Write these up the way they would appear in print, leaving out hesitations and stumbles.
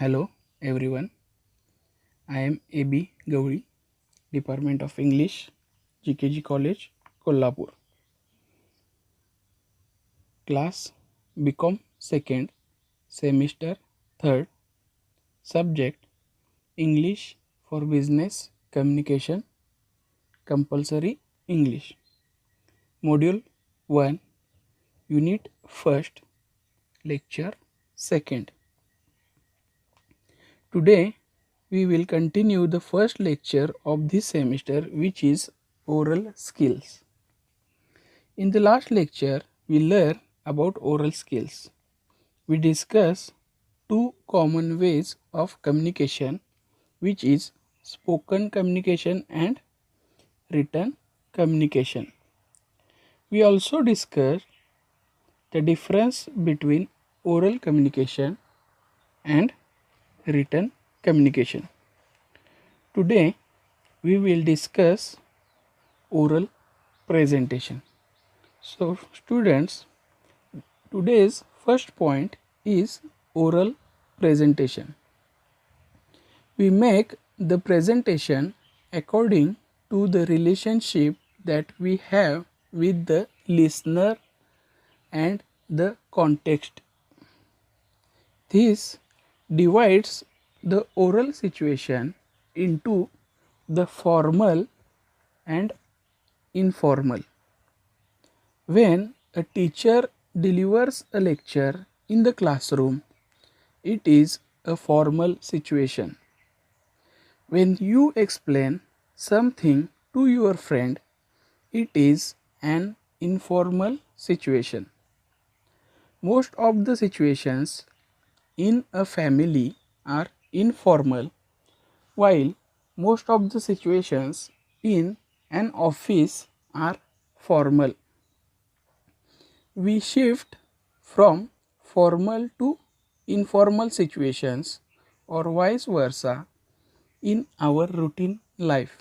Hello everyone, I am AB Gavali, Department of English, GKG College, Kolhapur. Class BCom 2nd, Semester 3rd, Subject English for Business Communication, Compulsory English. Module 1, Unit 1st, Lecture 2nd. Today we will continue the first lecture of this semester, which is oral skills. In the last lecture, we learned about oral skills. We discussed two common ways of communication, which is spoken communication and written communication. We also discussed the difference between oral communication and written communication. Today, we will discuss oral presentation. So, students, today's first point is oral presentation. We make the presentation according to the relationship that we have with the listener and the context. This divides the oral situation into the formal and informal. When a teacher delivers a lecture in the classroom, it is a formal situation. When you explain something to your friend, it is an informal situation. Most of the situations in a family are informal, while most of the situations in an office are formal. We shift from formal to informal situations or vice versa in our routine life.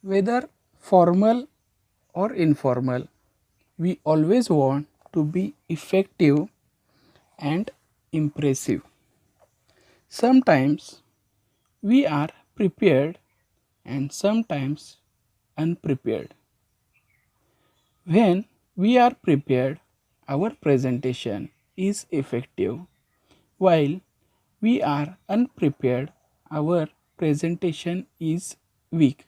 Whether formal or informal, we always want to be effective and impressive. Sometimes we are prepared and sometimes unprepared. When we are prepared, our presentation is effective, while we are unprepared, our presentation is weak.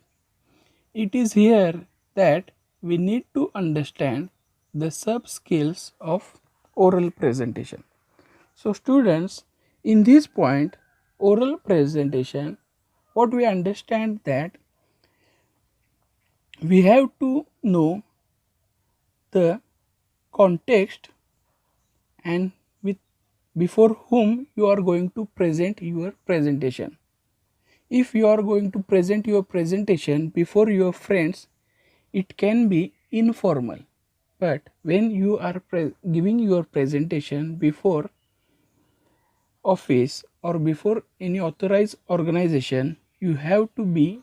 It is here that we need to understand the sub skills of oral presentation. So, students, in this point, oral presentation, what we understand that we have to know the context and with before whom you are going to present your presentation. If you are going to present your presentation before your friends, it can be informal. But when you are giving your presentation before office or before any authorized organization, you have to be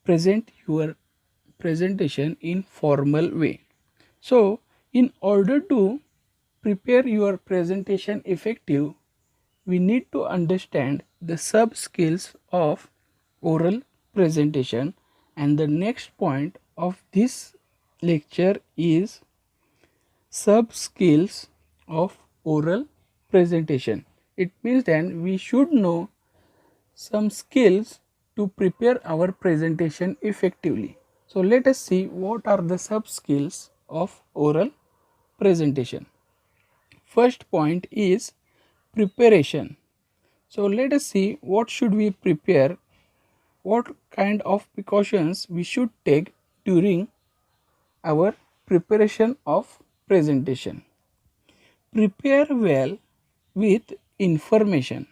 present your presentation in formal way. So, in order to prepare your presentation effective, we need to understand the sub skills of oral presentation, and the next point of this lecture is sub skills of oral presentation. It means then we should know some skills to prepare our presentation effectively. So let us see what are the sub skills of oral presentation. First point is preparation. So let us see what should we prepare, what kind of precautions we should take during our preparation of presentation. Prepare well with information.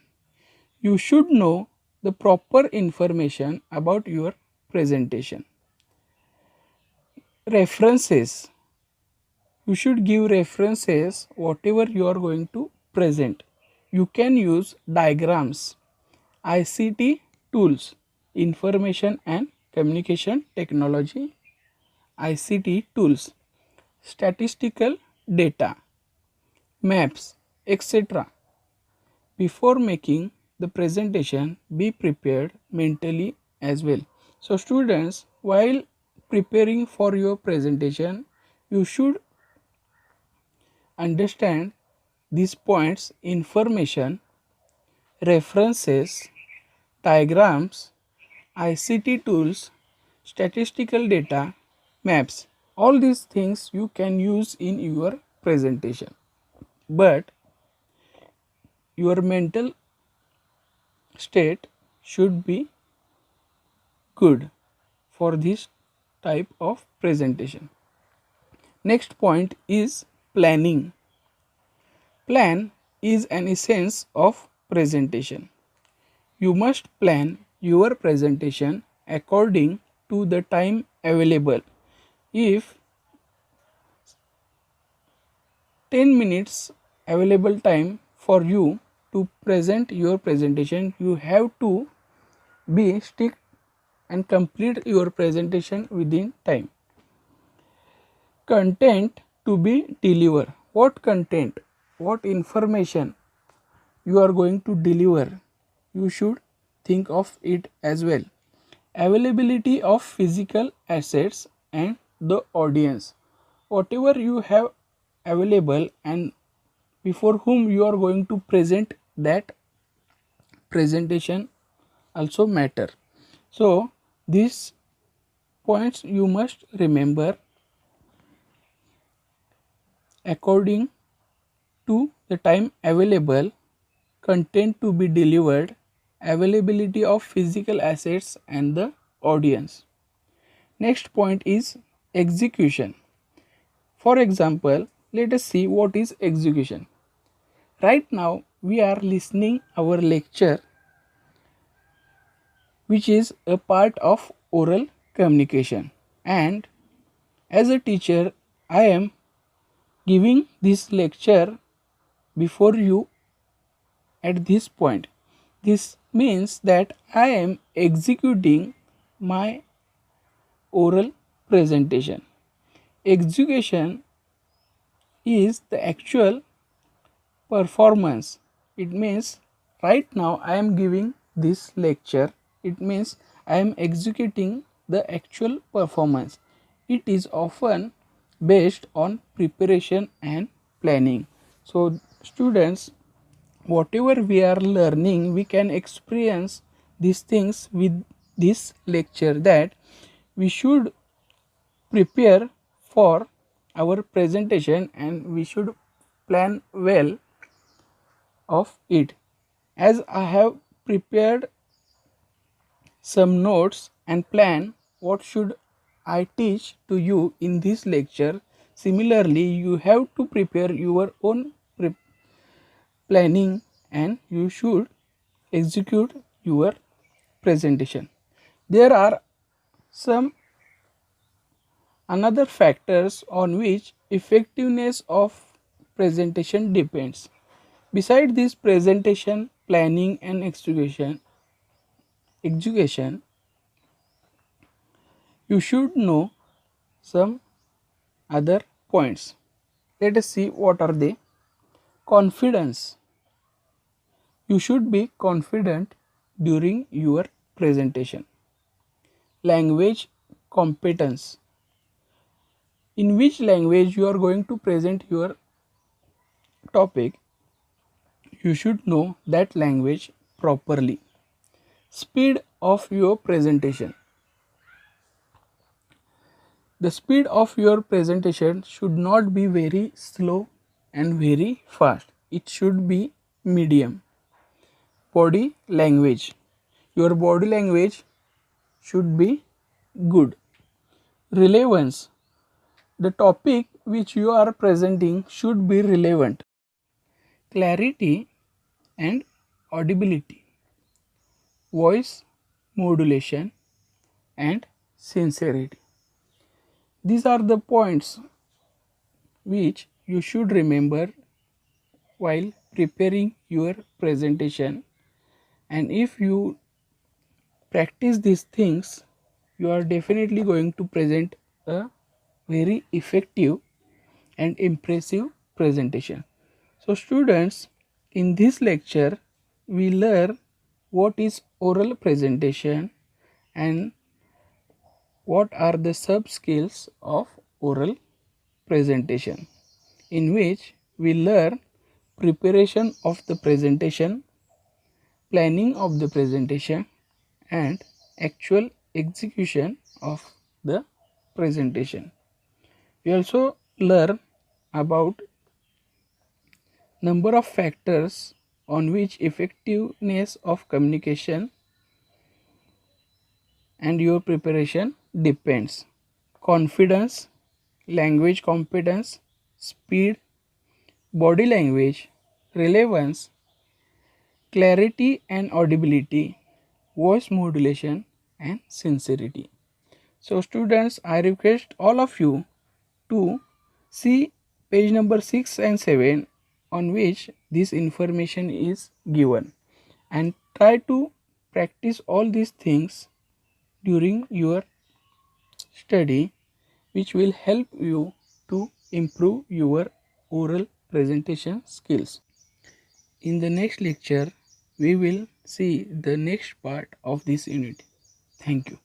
You should know the proper information about your presentation. References. You should give references whatever you are going to present. You can use diagrams, ICT tools, information and communication technology, ICT tools, statistical data, maps, etc. before making the presentation, be prepared mentally as well. So students, while preparing for your presentation, you should understand these points: information, references, diagrams, ICT tools, statistical data, maps. All these things you can use in your presentation. But your mental state should be good for this type of presentation. Next point is planning. Plan is an essence of presentation. You must plan your presentation according to the time available. If 10 minutes available time for you to present your presentation, you have to be strict and complete your presentation within time. Content to be delivered. What content, what information you are going to deliver, you should think of it as well. Availability of physical assets and the audience. Whatever you have available and before whom you are going to present that presentation also matter. So these points you must remember according to the time available, content to be delivered, availability of physical assets and the audience. Next point is execution. For example, let us see what is execution. Right now we are listening our lecture, which is a part of oral communication, and as a teacher I am giving this lecture before you at this point. This means that I am executing my oral presentation. Execution is the actual performance. It means right now I am giving this lecture. It means I am executing the actual performance. It is often based on preparation and planning. So students, whatever we are learning, we can experience these things with this lecture, that we should prepare for our presentation and we should plan well of it. As I have prepared some notes and plan what should I teach to you in this lecture, similarly you have to prepare your own planning and you should execute your presentation. There are some another factors on which effectiveness of presentation depends. Beside this presentation, planning and execution, you should know some other points. Let us see what are they. Confidence. You should be confident during your presentation. Language competence. In which language you are going to present your topic, you should know that language properly. Speed of your presentation. The speed of your presentation should not be very slow and very fast. It should be medium. Body language. Your body language should be good. Relevance. The topic which you are presenting should be relevant. Clarity and audibility. Voice modulation and sincerity. These are the points which you should remember while preparing your presentation, and if you practice these things, you are definitely going to present a very effective and impressive presentation. So students, in this lecture we learn what is oral presentation and what are the sub skills of oral presentation, in which we learn preparation of the presentation, planning of the presentation, and actual execution of the presentation. We also learn about number of factors on which effectiveness of communication and your preparation depends: confidence, language competence, speed, body language, relevance, clarity and audibility, voice modulation, and sincerity. So students, I request all of you to see page number 6 and 7, on which this information is given, and try to practice all these things during your study, which will help you to improve your oral presentation skills. In the next lecture, we will see the next part of this unit. Thank you.